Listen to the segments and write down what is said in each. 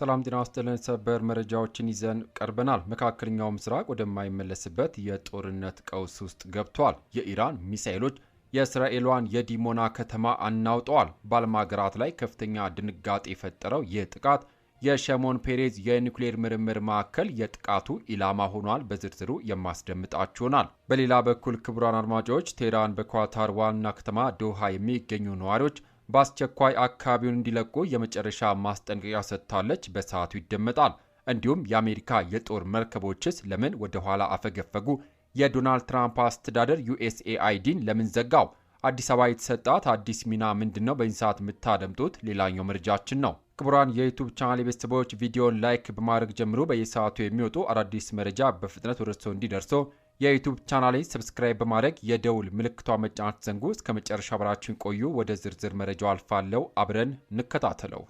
ሰላም ጤና ይስጥልን። ሰበር መረጃዎችን ይዘን ቀርበናል። መካከለኛው ምስራቅ ወደማይመለስበት የጦርነት ቀውስ ውስጥ ገብቷል። የኢራን ሚሳኤሎች የእስራኤሏን የዲሞና ከተማ አናውጠዋል። በዓለም ሀገራት ላይ ከፍተኛ ድንጋጤ የፈጠረው ይህ ጥቃት የሸሞን ፔሬዝ የኒውክሌር ምርምር ማዕከል የጥቃቱ ኢላማ ሆኗል። በዝርዝሩ የማስደምጣችሁ ይሆናል። በሌላ በኩል ክቡራን አድማጮች፣ ቴህራን በኳታር ዋና ከተማ ዶሃ የሚገኙ ነዋሪዎች በአስቸኳይ አካባቢውን እንዲለቁ የመጨረሻ ማስጠንቀቂያ ሰጥታለች። በሰዓቱ ይደመጣል። እንዲሁም የአሜሪካ የጦር መርከቦችስ ለምን ወደ ኋላ አፈገፈጉ? የዶናልድ ትራምፕ አስተዳደር ዩኤስኤአይዲን ለምን ዘጋው? አዲስ አበባ የተሰጣት አዲስ ሚና ምንድነው? በዚህ ሰዓት የምታደምጡት ሌላኛው መረጃችን ነው። ክቡራን የዩቱብ ቻናል ቤተሰቦች ቪዲዮን ላይክ በማድረግ ጀምሮ በየሰዓቱ የሚወጡ አዳዲስ መረጃ በፍጥነት ወደ እርስዎ እንዲደርሶ የዩቱብ ቻናሌን ሰብስክራይብ በማድረግ የደውል ምልክቷ መጫን ዘንጉ። እስከ መጨረሻ አብራችሁን ቆዩ። ወደ ዝርዝር መረጃው አልፋለሁ። አብረን እንከታተለው።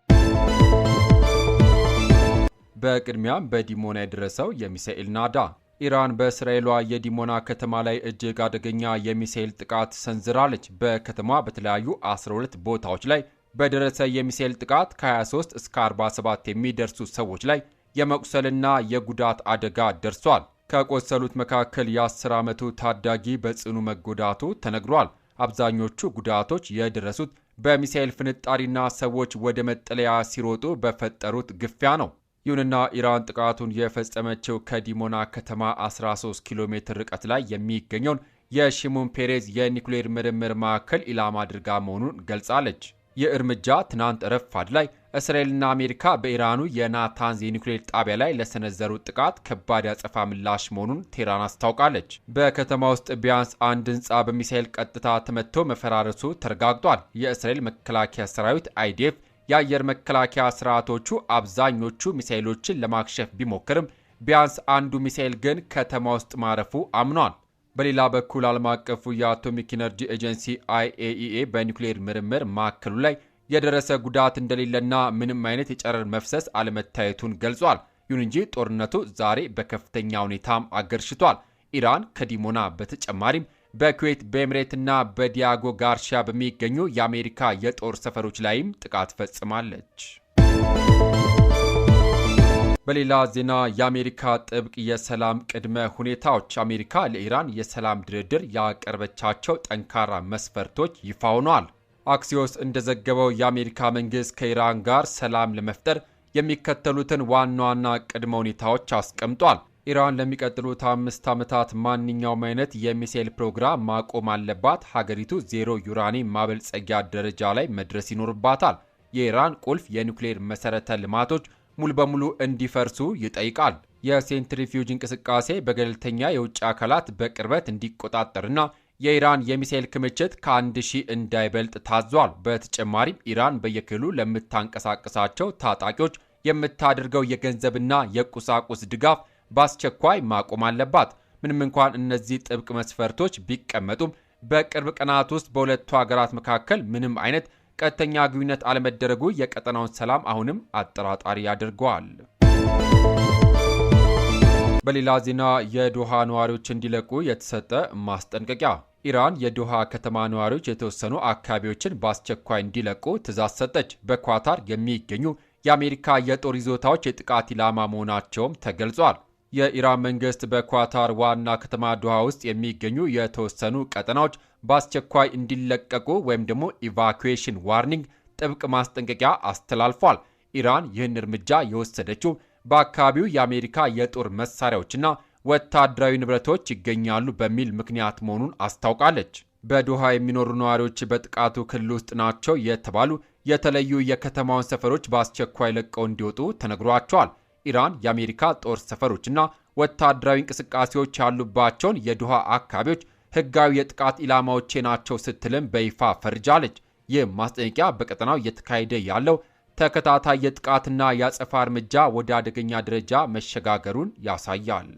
በቅድሚያም በዲሞና የደረሰው የሚሳኤል ናዳ። ኢራን በእስራኤሏ የዲሞና ከተማ ላይ እጅግ አደገኛ የሚሳኤል ጥቃት ሰንዝራለች። በከተማ በተለያዩ 12 ቦታዎች ላይ በደረሰ የሚሳኤል ጥቃት ከ23 እስከ 47 የሚደርሱ ሰዎች ላይ የመቁሰልና የጉዳት አደጋ ደርሷል። ከቆሰሉት መካከል የ10 ዓመቱ ታዳጊ በጽኑ መጎዳቱ ተነግሯል። አብዛኞቹ ጉዳቶች የደረሱት በሚሳኤል ፍንጣሪና ሰዎች ወደ መጠለያ ሲሮጡ በፈጠሩት ግፊያ ነው። ይሁንና ኢራን ጥቃቱን የፈጸመችው ከዲሞና ከተማ 13 ኪሎ ሜትር ርቀት ላይ የሚገኘውን የሺሞን ፔሬዝ የኒውክሌር ምርምር ማዕከል ኢላማ አድርጋ መሆኑን ገልጻለች። ይህ እርምጃ ትናንት ረፋድ ላይ እስራኤልና አሜሪካ በኢራኑ የናታንዝ የኒውክሌር ጣቢያ ላይ ለሰነዘሩት ጥቃት ከባድ ያጸፋ ምላሽ መሆኑን ቴህራን አስታውቃለች። በከተማ ውስጥ ቢያንስ አንድ ሕንፃ በሚሳኤል ቀጥታ ተመትቶ መፈራረሱ ተረጋግጧል። የእስራኤል መከላከያ ሰራዊት አይዲኤፍ የአየር መከላከያ ስርዓቶቹ አብዛኞቹ ሚሳኤሎችን ለማክሸፍ ቢሞክርም ቢያንስ አንዱ ሚሳኤል ግን ከተማ ውስጥ ማረፉ አምኗል። በሌላ በኩል ዓለም አቀፉ የአቶሚክ ኢነርጂ ኤጀንሲ IAEA በኒውክሌር ምርምር ማዕከሉ ላይ የደረሰ ጉዳት እንደሌለና ምንም አይነት የጨረር መፍሰስ አለመታየቱን ገልጿል። ይሁን እንጂ ጦርነቱ ዛሬ በከፍተኛ ሁኔታም አገርሽቷል። ኢራን ከዲሞና በተጨማሪም በኩዌት በኤምሬትና በዲያጎ ጋርሺያ በሚገኙ የአሜሪካ የጦር ሰፈሮች ላይም ጥቃት ፈጽማለች። በሌላ ዜና የአሜሪካ ጥብቅ የሰላም ቅድመ ሁኔታዎች። አሜሪካ ለኢራን የሰላም ድርድር ያቀረበቻቸው ጠንካራ መስፈርቶች ይፋ ሆነዋል። አክሲዮስ እንደዘገበው የአሜሪካ መንግስት ከኢራን ጋር ሰላም ለመፍጠር የሚከተሉትን ዋና ዋና ቅድመ ሁኔታዎች አስቀምጧል። ኢራን ለሚቀጥሉት 5 ዓመታት ማንኛውም አይነት የሚሳኤል ፕሮግራም ማቆም አለባት። ሀገሪቱ ዜሮ ዩራኒየም ማበልጸጊያ ደረጃ ላይ መድረስ ይኖርባታል። የኢራን ቁልፍ የኒውክሌር መሰረተ ልማቶች ሙሉ በሙሉ እንዲፈርሱ ይጠይቃል። የሴንትሪፊዩጅ እንቅስቃሴ በገለልተኛ የውጭ አካላት በቅርበት እንዲቆጣጠርና የኢራን የሚሳኤል ክምችት ከ1000 እንዳይበልጥ ታዟል። በተጨማሪም ኢራን በየክልሉ ለምታንቀሳቀሳቸው ታጣቂዎች የምታደርገው የገንዘብና የቁሳቁስ ድጋፍ በአስቸኳይ ማቆም አለባት። ምንም እንኳን እነዚህ ጥብቅ መስፈርቶች ቢቀመጡም በቅርብ ቀናት ውስጥ በሁለቱ ሀገራት መካከል ምንም አይነት ቀጥተኛ ግንኙነት አለመደረጉ የቀጠናውን ሰላም አሁንም አጠራጣሪ ያደርገዋል። በሌላ ዜና የዶሃ ነዋሪዎች እንዲለቁ የተሰጠ ማስጠንቀቂያ። ኢራን የዶሃ ከተማ ነዋሪዎች የተወሰኑ አካባቢዎችን በአስቸኳይ እንዲለቁ ትዕዛዝ ሰጠች። በኳታር የሚገኙ የአሜሪካ የጦር ይዞታዎች የጥቃት ኢላማ መሆናቸውም ተገልጿል። የኢራን መንግስት በኳታር ዋና ከተማ ዶሃ ውስጥ የሚገኙ የተወሰኑ ቀጠናዎች በአስቸኳይ እንዲለቀቁ ወይም ደግሞ ኢቫኩዌሽን ዋርኒንግ ጥብቅ ማስጠንቀቂያ አስተላልፏል። ኢራን ይህን እርምጃ የወሰደችው በአካባቢው የአሜሪካ የጦር መሳሪያዎችና ወታደራዊ ንብረቶች ይገኛሉ በሚል ምክንያት መሆኑን አስታውቃለች። በዶሃ የሚኖሩ ነዋሪዎች በጥቃቱ ክልል ውስጥ ናቸው የተባሉ የተለዩ የከተማውን ሰፈሮች በአስቸኳይ ለቀው እንዲወጡ ተነግሯቸዋል። ኢራን የአሜሪካ ጦር ሰፈሮችና ወታደራዊ እንቅስቃሴዎች ያሉባቸውን የዶሃ አካባቢዎች ህጋዊ የጥቃት ኢላማዎቼ ናቸው ስትልም በይፋ ፈርጃለች። ይህ ማስጠንቀቂያ በቀጠናው እየተካሄደ ያለው ተከታታይ የጥቃትና የአጸፋ እርምጃ ወደ አደገኛ ደረጃ መሸጋገሩን ያሳያል።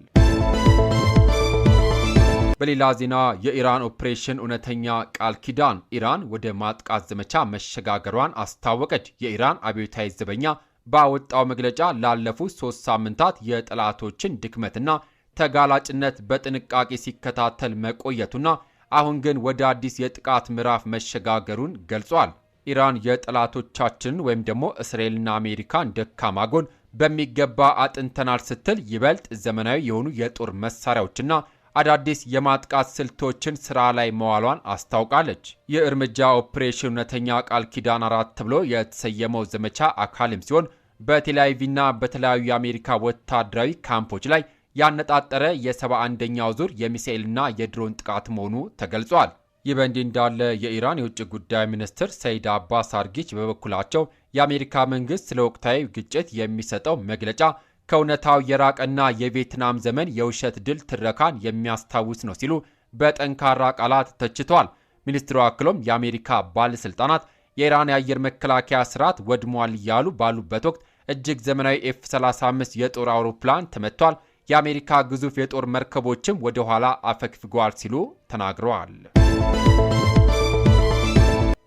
በሌላ ዜና የኢራን ኦፕሬሽን እውነተኛ ቃል ኪዳን። ኢራን ወደ ማጥቃት ዘመቻ መሸጋገሯን አስታወቀች። የኢራን አብዮታዊ ዘበኛ ባወጣው መግለጫ ላለፉት 3 ሳምንታት የጠላቶችን ድክመትና ተጋላጭነት በጥንቃቄ ሲከታተል መቆየቱና አሁን ግን ወደ አዲስ የጥቃት ምዕራፍ መሸጋገሩን ገልጿል። ኢራን የጠላቶቻችን ወይም ደግሞ እስራኤልና አሜሪካን ደካማ ጎን በሚገባ አጥንተናል ስትል ይበልጥ ዘመናዊ የሆኑ የጦር መሳሪያዎችና አዳዲስ የማጥቃት ስልቶችን ስራ ላይ መዋሏን አስታውቃለች። ይህ እርምጃ ኦፕሬሽን እውነተኛ ቃል ኪዳን 4 ተብሎ የተሰየመው ዘመቻ አካልም ሲሆን በቴል አቪቭና በተለያዩ የአሜሪካ ወታደራዊ ካምፖች ላይ ያነጣጠረ የ71ኛው ዙር የሚሳኤልና የድሮን ጥቃት መሆኑ ተገልጿል። ይህ በእንዲህ እንዳለ የኢራን የውጭ ጉዳይ ሚኒስትር ሰይድ አባስ አርጊች በበኩላቸው የአሜሪካ መንግስት ስለ ወቅታዊ ግጭት የሚሰጠው መግለጫ ከእውነታው የራቀና የቪየትናም ዘመን የውሸት ድል ትረካን የሚያስታውስ ነው ሲሉ በጠንካራ ቃላት ተችተዋል። ሚኒስትሩ አክሎም የአሜሪካ ባለስልጣናት የኢራን የአየር መከላከያ ስርዓት ወድሟል እያሉ ባሉበት ወቅት እጅግ ዘመናዊ F-35 የጦር አውሮፕላን ተመቷል፣ የአሜሪካ ግዙፍ የጦር መርከቦችም ወደ ኋላ አፈግፍገዋል ሲሉ ተናግረዋል።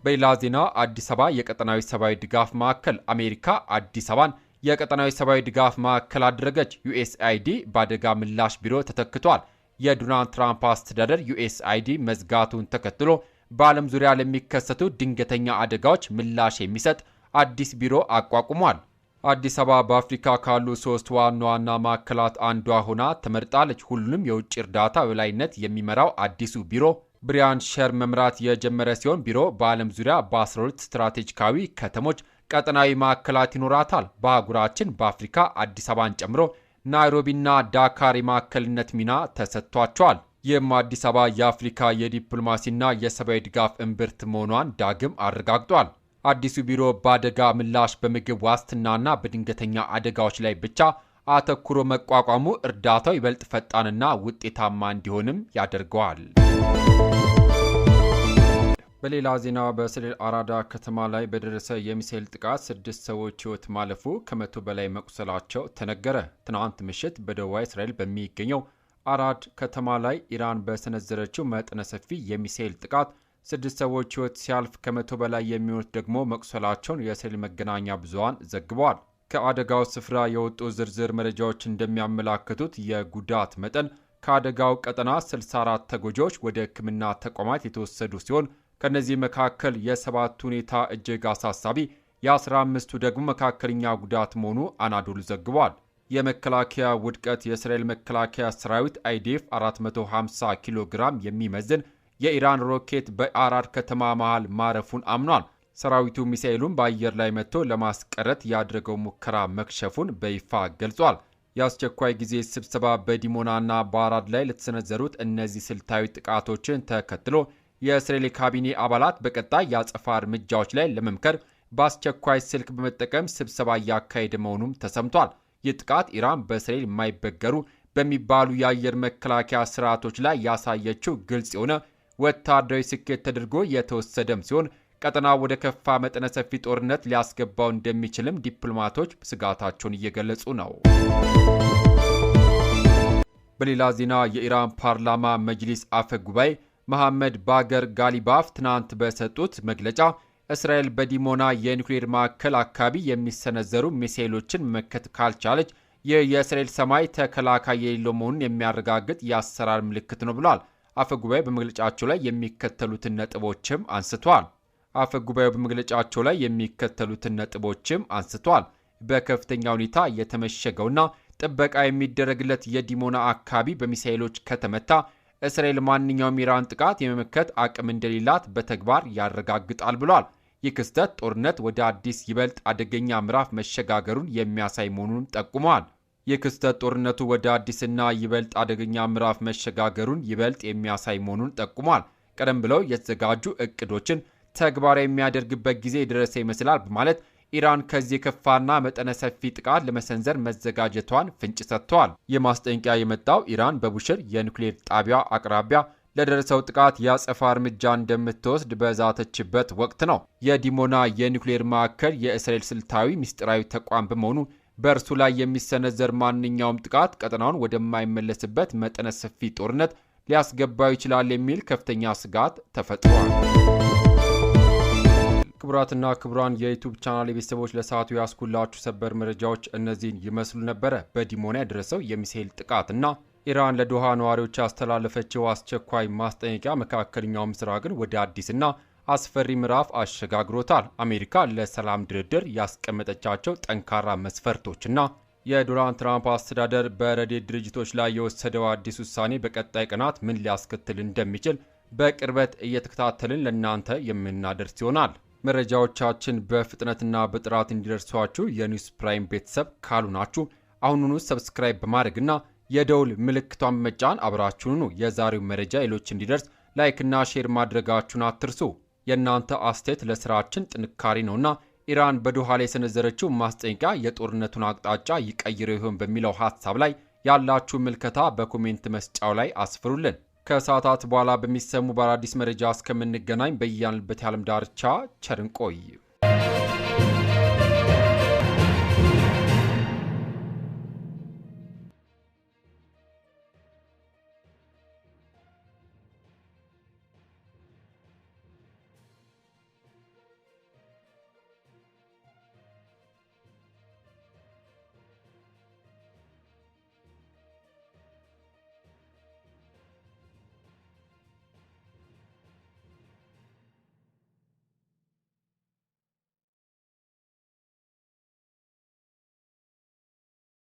በሌላ ዜና አዲስ አበባ የቀጠናዊ ሰብአዊ ድጋፍ ማዕከል አሜሪካ አዲስ አበባን የቀጠናዊ ሰብአዊ ድጋፍ ማዕከል አደረገች። USAID በአደጋ ምላሽ ቢሮ ተተክቷል። የዶናልድ ትራምፕ አስተዳደር USAID መዝጋቱን ተከትሎ በዓለም ዙሪያ ለሚከሰቱ ድንገተኛ አደጋዎች ምላሽ የሚሰጥ አዲስ ቢሮ አቋቁሟል። አዲስ አበባ በአፍሪካ ካሉ 3 ዋና ዋና ማዕከላት አንዷ ሆና ተመርጣለች። ሁሉንም የውጭ እርዳታ በላይነት የሚመራው አዲሱ ቢሮ ብሪያን ሸር መምራት የጀመረ ሲሆን ቢሮ በዓለም ዙሪያ በ12 ስትራቴጂካዊ ከተሞች ቀጠናዊ ማዕከላት ይኖራታል። በአህጉራችን በአፍሪካ አዲስ አበባን ጨምሮ ናይሮቢና ዳካር የማዕከልነት ሚና ተሰጥቷቸዋል። ይህም አዲስ አበባ የአፍሪካ የዲፕሎማሲና የሰብአዊ ድጋፍ እምብርት መሆኗን ዳግም አረጋግጧል። አዲሱ ቢሮ በአደጋ ምላሽ፣ በምግብ ዋስትናና በድንገተኛ አደጋዎች ላይ ብቻ አተኩሮ መቋቋሙ እርዳታው ይበልጥ ፈጣንና ውጤታማ እንዲሆንም ያደርገዋል። በሌላ ዜና በሰሌል አራዳ ከተማ ላይ በደረሰ የሚሳኤል ጥቃት 6 ሰዎች ሕይወት ማለፉ ከ100 በላይ መቁሰላቸው ተነገረ። ትናንት ምሽት በደቡባዊ እስራኤል በሚገኘው አራድ ከተማ ላይ ኢራን በሰነዘረችው መጠነ ሰፊ የሚሳኤል ጥቃት 6 ሰዎች ሕይወት ሲያልፍ ከ100 በላይ የሚሆኑት ደግሞ መቁሰላቸውን የእስራኤል መገናኛ ብዙሃን ዘግበዋል። ከአደጋው ስፍራ የወጡ ዝርዝር መረጃዎች እንደሚያመላክቱት የጉዳት መጠን ከአደጋው ቀጠና 64 ተጎጂዎች ወደ ሕክምና ተቋማት የተወሰዱ ሲሆን ከነዚህ መካከል የ7ቱ ሁኔታ እጅግ አሳሳቢ፣ የ15ቱ ደግሞ መካከለኛ ጉዳት መሆኑ አናዶሉ ዘግቧል። የመከላከያ ውድቀት የእስራኤል መከላከያ ሰራዊት IDF 450 ኪሎ ግራም የሚመዝን የኢራን ሮኬት በአራድ ከተማ መሃል ማረፉን አምኗል። ሰራዊቱ ሚሳኤሉን በአየር ላይ መጥቶ ለማስቀረት ያደረገው ሙከራ መክሸፉን በይፋ ገልጿል። የአስቸኳይ ጊዜ ስብሰባ በዲሞናና በአራድ ላይ ለተሰነዘሩት እነዚህ ስልታዊ ጥቃቶችን ተከትሎ የእስራኤል ካቢኔ አባላት በቀጣይ የአጸፋ እርምጃዎች ላይ ለመምከር በአስቸኳይ ስልክ በመጠቀም ስብሰባ እያካሄደ መሆኑም ተሰምቷል። ይህ ጥቃት ኢራን በእስራኤል የማይበገሩ በሚባሉ የአየር መከላከያ ስርዓቶች ላይ ያሳየችው ግልጽ የሆነ ወታደራዊ ስኬት ተደርጎ የተወሰደም ሲሆን ቀጠናው ወደ ከፋ መጠነ ሰፊ ጦርነት ሊያስገባው እንደሚችልም ዲፕሎማቶች ስጋታቸውን እየገለጹ ነው። በሌላ ዜና የኢራን ፓርላማ መጅሊስ አፈ ጉባኤ መሐመድ ባገር ጋሊባፍ ትናንት በሰጡት መግለጫ እስራኤል በዲሞና የኒውክሌር ማዕከል አካባቢ የሚሰነዘሩ ሚሳኤሎችን መመከት ካልቻለች ይህ የእስራኤል ሰማይ ተከላካይ የሌለው መሆኑን የሚያረጋግጥ የአሰራር ምልክት ነው ብሏል። አፈ ጉባኤ በመግለጫቸው ላይ የሚከተሉትን ነጥቦችም አንስቷል። በከፍተኛ ሁኔታ የተመሸገውና ጥበቃ የሚደረግለት የዲሞና አካባቢ በሚሳኤሎች ከተመታ እስራኤል ማንኛውም ኢራን ጥቃት የመመከት አቅም እንደሌላት በተግባር ያረጋግጣል ብሏል። ይህ ክስተት ጦርነት ወደ አዲስ ይበልጥ አደገኛ ምዕራፍ መሸጋገሩን የሚያሳይ መሆኑን ጠቁመዋል። ይህ ክስተት ጦርነቱ ወደ አዲስና ይበልጥ አደገኛ ምዕራፍ መሸጋገሩን ይበልጥ የሚያሳይ መሆኑን ጠቁሟል። ቀደም ብለው የተዘጋጁ እቅዶችን ተግባራዊ የሚያደርግበት ጊዜ የደረሰ ይመስላል በማለት ኢራን ከዚህ የከፋና መጠነ ሰፊ ጥቃት ለመሰንዘር መዘጋጀቷን ፍንጭ ሰጥተዋል። የማስጠንቀቂያ የመጣው ኢራን በቡሽር የኒውክሌር ጣቢያ አቅራቢያ ለደረሰው ጥቃት የአጸፋ እርምጃ እንደምትወስድ በዛተችበት ወቅት ነው። የዲሞና የኒውክሌር ማዕከል የእስራኤል ስልታዊ ምስጢራዊ ተቋም በመሆኑ በእርሱ ላይ የሚሰነዘር ማንኛውም ጥቃት ቀጠናውን ወደማይመለስበት መጠነ ሰፊ ጦርነት ሊያስገባው ይችላል የሚል ከፍተኛ ስጋት ተፈጥሯል። ክቡራትና ክቡራን የዩቲዩብ ቻናል ቤተሰቦች ለሰዓቱ ያስኩላችሁ ሰበር መረጃዎች እነዚህን ይመስሉ ነበረ። በዲሞና የደረሰው የሚሳኤል ጥቃትና ኢራን ለዶሃ ነዋሪዎች ያስተላለፈችው አስቸኳይ ማስጠንቀቂያ መካከለኛው ምስራቅን ወደ አዲስና አስፈሪ ምዕራፍ አሸጋግሮታል። አሜሪካ ለሰላም ድርድር ያስቀመጠቻቸው ጠንካራ መስፈርቶችና የዶናልድ ትራምፕ አስተዳደር በረድኤት ድርጅቶች ላይ የወሰደው አዲስ ውሳኔ በቀጣይ ቀናት ምን ሊያስከትል እንደሚችል በቅርበት እየተከታተልን ለእናንተ የምናደርስ ይሆናል። መረጃዎቻችን በፍጥነትና በጥራት እንዲደርሷችሁ የኒውስ ፕራይም ቤተሰብ ካሉናችሁ አሁኑኑ ሰብስክራይብ በማድረግና የደውል ምልክቷን በመጫን አብራችሁኑ የዛሬው መረጃ ሌሎች እንዲደርስ ላይክና ሼር ማድረጋችሁን አትርሱ። የእናንተ አስተያየት ለስራችን ጥንካሬ ነውና ኢራን በዶሃ ላይ የሰነዘረችው ማስጠንቀቂያ የጦርነቱን አቅጣጫ ይቀይረው ይሆን በሚለው ሐሳብ ላይ ያላችሁ ምልከታ በኮሜንት መስጫው ላይ አስፍሩልን። ከሰዓታት በኋላ በሚሰሙ በአዳዲስ መረጃ እስከምንገናኝ በያልንበት የዓለም ዳርቻ ቸር እንቆይ።